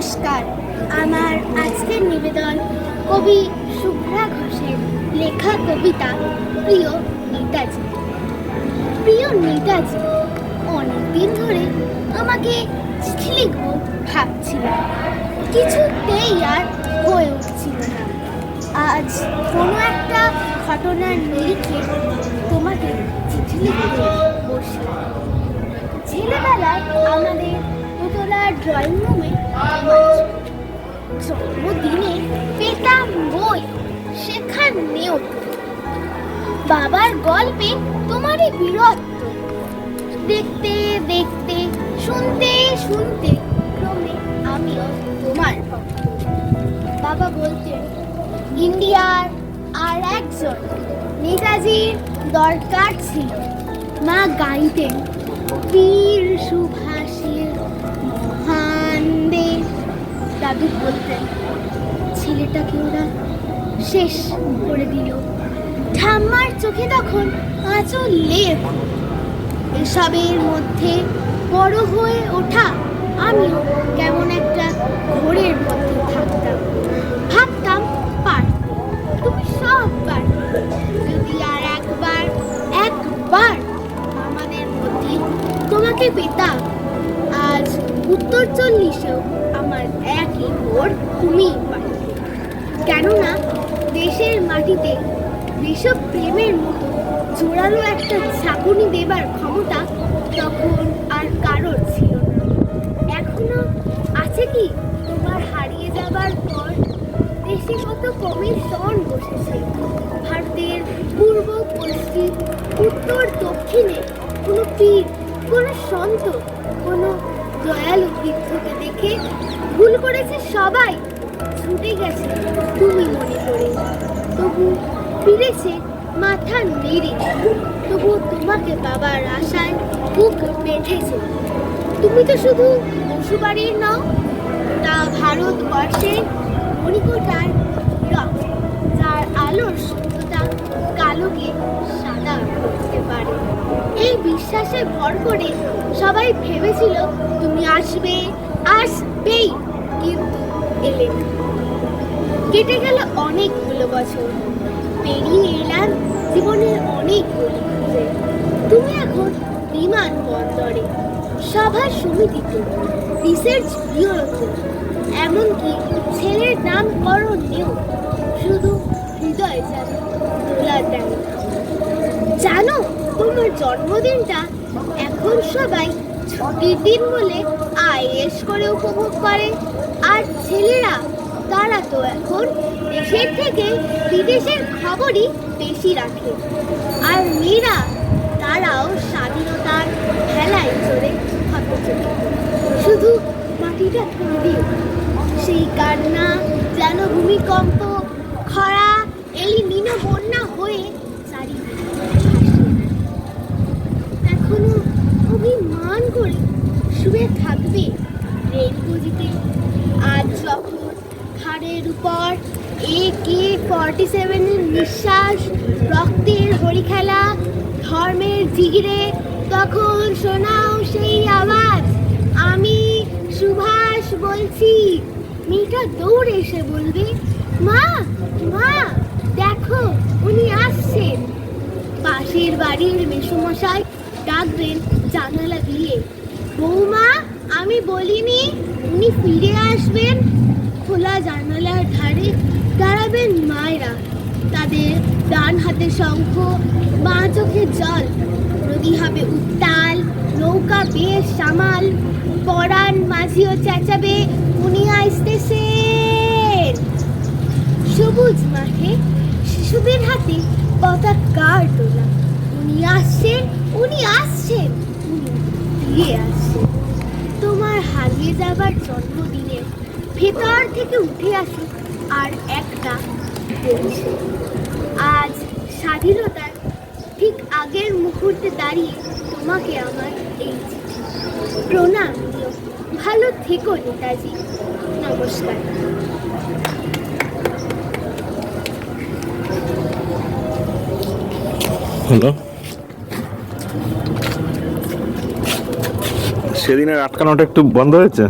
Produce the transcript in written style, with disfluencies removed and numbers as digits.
নমস্কার। আমার আজকের নিবেদন কবি শুভ্রা ঘোষের লেখা কবিতা প্রিয় নেতাজি। প্রিয় নেতাজি, অনেকদিন ধরে আমাকে চিঠি লিখব ভাবছিলাম, কিছুতেই আর হয়ে উঠছিল না। আজ কোনো একটা ঘটনার নিরিখে তোমাকে চিঠি লিখতে বসলাম। ছেলেবেলায় আমাদের দোতলার ড্রয়িং রুমে জন্মদিনে পেতাম বই, সেখানেও বাবার গল্পে তোমারই বীরত্ব। দেখতে দেখতে, শুনতে শুনতে ক্রমে আমিও তোমার ভক্ত। বাবা বলতেন ইন্ডিয়ার আর একজন নেতাজির দরকার ছিল। মা গাইতেন বীর সুভাষের মহান দেশ। দাদু বলতেন ছেলেটাকে ওরা শেষ করে দিল। ঠাম্মার চোখে তখন আঁচল লেপ। এসবের মধ্যে বড় হয়ে ওঠা আমিও কেমন একটা ঘোরের মধ্যে থাকতাম। ভাবতাম পারবে, তুমি সব পারবে, যদি আর একবার আমাদের মধ্যে তোমাকে পেতাম। আজ উত্তর 40-এও আমার একই ভোর তুমিই পারবে। কেননা দেশের মাটিতে দেশপ্রেমের মতো জোরালো একটা ঝাঁকুনি দেবার ক্ষমতা তখন আর কারোর ছিল না। এখনো আছে কি তোমার হারিয়ে যাবার পর? দেশে কত কমিশন বসেছে, ভারতের পূর্ব পশ্চিম উত্তর দক্ষিণে কোনো পীর, কোনো সন্ত, কোনো দয়ালু বৃদ্ধকে দেখে ভুল করেছে সবাই, ছুটে গেছে তুমি মনে করে। তবু ফিরেছে মাথা নেড়ে, তবু তোমাকে বাবার আশায় বুক বেঁধেছে। তুমি তো শুধু বসুবাড়ির নও, তা ভারতবর্ষের মণিকোটার রথ, যার আলোর সত্যতা কালোকে সাদা করতে পারে। এই বিশ্বাসে ভর করে সবাই ভেবেছিল তুমি আসবেই, কিন্তু এলে না। কেটে গেল অনেকগুলো বছর, পেরিয়ে এলাম জীবনের অনেক গলি খুঁজে। তুমি এখন বিমানবন্দরে, সভা সমিতিতে, রিসার্চ ব্যুরোতে, এমনকি ছেলের নামকরণেও শুধু হৃদয় যেন দোলা দেয়। জানো, তোমার জন্মদিনটা এখন সবাই ছুটির দিন বলে আয়েশ করে উপভোগ করে। আর ছেলেরা, তারা তো এখন দেশের থেকে বিদেশের খবরই বেশি রাখে। আর মেয়েরা, তারাও স্বাধীনতার খেলায় চড়ে হতচকিত। শুধু মাটিটা কাঁদে, সেই কান্না যেন ভূমিকম্প, খরা, এলিনিনো বন্যা হয়ে চারিদিকে ভাসে। এখনো অভিমান করে শুয়ে থাকবে রেলগুজিতে। আজ যখন ঘাড়ের উপর AK-47 নিঃশ্বাস, রক্তের হরিখেলা, ধর্মের জিগিরে, তখন শোনাও সেই আওয়াজ, আমি সুভাষ বলছি। মেয়েটা দৌড়ে এসে বলবে মা, মা দেখো উনি আসছেন। পাশের বাড়ির মেসোমশাই ডাকবেন জানালা দিয়ে, বৌমা আমি বলিনি উনি ফিরে আসবেন। খোলা জানালার ধারে দাঁড়াবেন মায়েরা, তাদের ডান হাতে শঙ্খ, বাঁ চোখে জল। নদী হবে উত্তাল, নৌকা বেশ সামাল, পরাণ মাঝিও চেঁচাবে উনি আসতেছেন। সবুজ মাঠে শিশুদের হাতে পতাকার তোলা, উনি আসছেন, উনি আসছেন, উনি ফিরে আসছেন। তোমার হারিয়ে যাবার জন্মদিনে ভেতর থেকে উঠে আসে আর একটা বলছে, আজ স্বাধীনতার ঠিক আগের মুহূর্তে দাঁড়িয়ে তোমাকে আমার এই চিঠি। প্রণাম দিও, ভালো থেকো নেতাজি, নমস্কার। হ্যালো, সেদিনের আটকানোটা একটু বন্ধ হয়েছে।